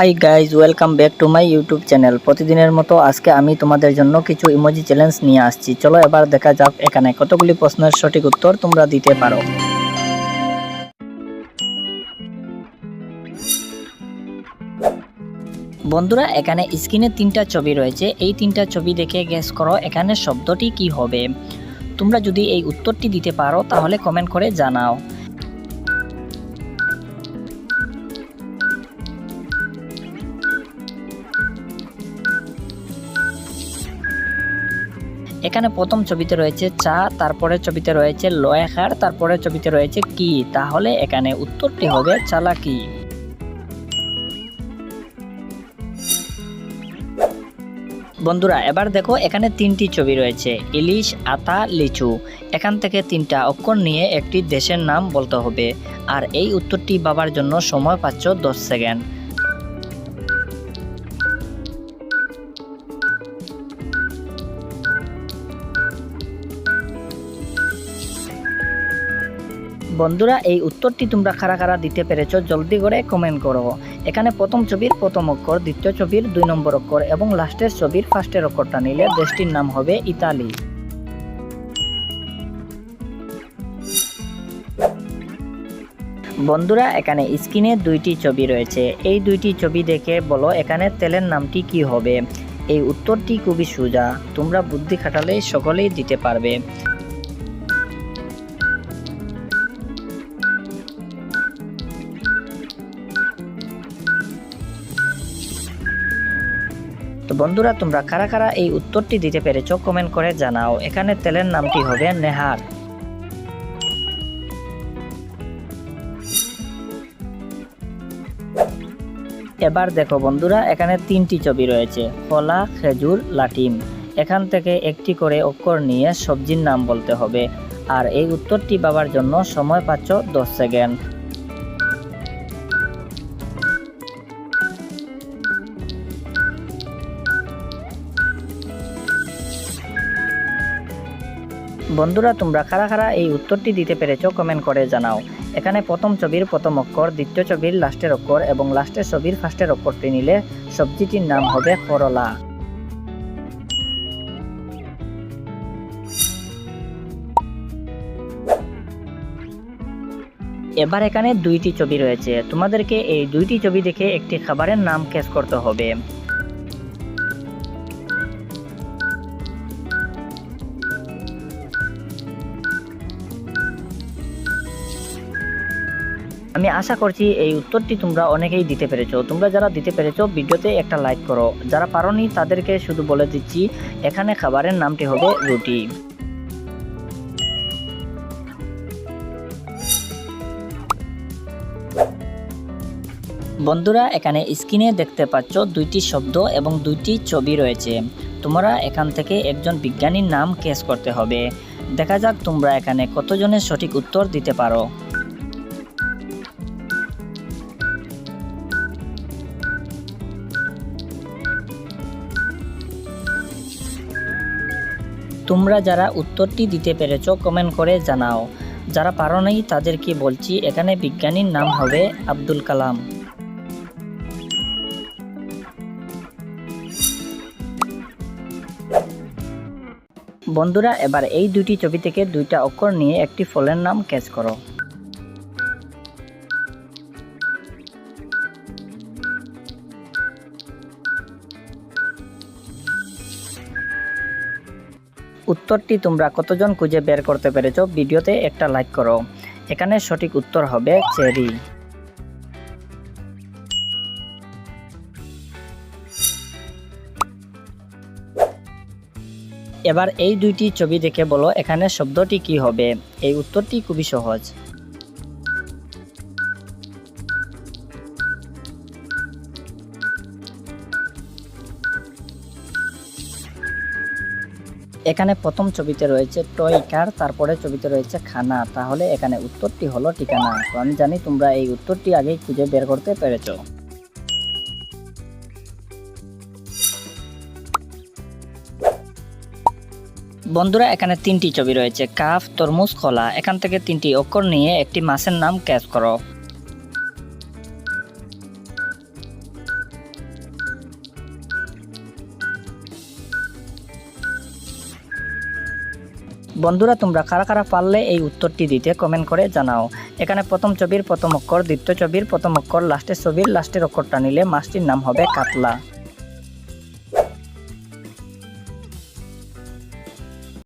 Hi guys, welcome back to my YouTube channel. প্রতিদিনের মতো আজকে আমি তোমাদের জন্য কিছু ইমোজি চ্যালেঞ্জ নিয়ে আসছি। চলো এবার দেখা যাক এখানে কতগুলি প্রশ্নের সঠিক উত্তর তোমরা দিতে পারো। বন্ধুরা, এখানে স্ক্রিনে তিনটা ছবি রয়েছে। এই তিনটা ছবি দেখে গেস করো এখানে শব্দটি কি হবে। তোমরা যদি এই উত্তরটি দিতে পারো তাহলে কমেন্ট করে জানাও। এখানে প্রথম ছবিতে রয়েছে চা, তারপরে ছবিতে রয়েছে লয়াখার, তারপরে ছবিতে রয়েছে কি। তাহলে এখানে উত্তরটি হবে চালাকি। বন্ধুরা, এবার দেখো এখানে তিনটি ছবি রয়েছে, ইলিশ, আতা, লিচু। এখান থেকে তিনটা অক্ষর নিয়ে একটি দেশের নাম বলতে হবে। আর এই উত্তরটি ভাবার জন্য সময় পাচ্ছ 10 সেকেন্ড। বন্ধুরা, এই উত্তরটি তোমরা কারা কারা দিতে পেরেছো জলদি করে কমেন্ট করো। এখানে প্রথম ছবির প্রথম অক্ষর, দ্বিতীয় ছবির 2 নম্বর অক্ষর এবং লাস্টের ছবির ফার্স্টের অক্ষরটা নিলে দেশটির নাম হবে ইতালি। বন্ধুরা, এখানে স্ক্রিনে দুইটি ছবি রয়েছে। এই দুইটি ছবি দেখে বলো এখানে তেলের নামটি কি হবে। এই উত্তরটি খুবই সোজা, তোমরা বুদ্ধি খাটালে সকলেই দিতে পারবে। তো বন্ধুরা, তোমরা কারা কারা এই উত্তরটি দিতে পেরেছো কমেন্ট করে জানাও। এখানে তেলের নামটি হবে নেহার। এবার দেখো বন্ধুরা, এখানে তিনটি ছবি রয়েছে, কলা, খেজুর, লাটিম। এখান থেকে একটি করে অক্ষর নিয়ে সবজির নাম বলতে হবে। আর এই উত্তরটি পাবার জন্য সময় পাচ্ছ 10 সেকেন্ড। বন্ধুরা, তোমরা কারা কারা এই উত্তরটি দিতে পেরেছো কমেন্ট করে জানাও। এখানে প্রথম ছবির প্রথম অক্ষর, দ্বিতীয় ছবির লাস্টের অক্ষর এবং লাস্টের ছবির ফার্স্টের অক্ষরটি নিলে সবজিটির নাম হবে করলা। এবার এখানে দুইটি ছবি রয়েছে, তোমাদেরকে এই দুইটি ছবি দেখে একটি খাবারের নাম গেস করতে হবে। আমি আশা করছি এই উত্তরটি তোমরা অনেকেই দিতে পেরেছো। তোমরা যারা দিতে পেরেছো ভিডিওতে একটা লাইক করো, যারা পারোনি তাদেরকে শুধু বলে দিচ্ছি এখানে খাবারের নামটি হবে রুটি। বন্ধুরা, এখানে স্ক্রিনে দেখতে পাচ্ছ দুইটি শব্দ এবং দুইটি ছবি রয়েছে। তোমরা এখান থেকে একজন বিজ্ঞানীর নাম গেস করতে হবে। দেখা যাক তোমরা এখানে কতজনের সঠিক উত্তর দিতে পারো। তোমরা যারা উত্তরটি দিতে পেরেছো কমেন্ট করে জানাও। যারা পারো নাই তাদেরকে বলছি এখানে বিজ্ঞানীর নাম হবে আব্দুল কালাম। বন্ধুরা, এবার এই দুইটি ছবি থেকে দুইটা অক্ষর নিয়ে একটি ফলের নাম গেস করো। উত্তরটি তোমরা কতজন খুঁজে বের করতে পেরেছো ভিডিওতে একটা লাইক করো। এখানে সঠিক উত্তর হবে চেরি। এবার এই দুইটি ছবি দেখে বলো এখানে শব্দটি কি হবে। এই উত্তরটি খুবই সহজ। এখানে প্রথম ছবিতে রয়েছে টয় কার, তারপরে ছবিতে রয়েছে খানা। তাহলে এখানে উত্তরটি হলো ঠিকানা। তো আমি জানি তোমরা এই উত্তরটি আগেই খুঁজে বের করতে পেরেছো। বন্ধুরা, এখানে তিনটি ছবি রয়েছে, কাফ, তরমুজ, কলা। এখান থেকে তিনটি অক্ষর নিয়ে একটি মাছের নাম গেস করো। বন্ধুরা তোমরা কারা কারা পারলে এই উত্তরটি দিতে কমেন্ট করে জানাও। এখানে প্রথম ছবির প্রথম অক্ষর, দ্বিতীয় ছবির প্রথম অক্ষর, লাস্টের ছবির লাস্টের অক্ষরটা নিলে মাছটির নাম হবে কাতলা।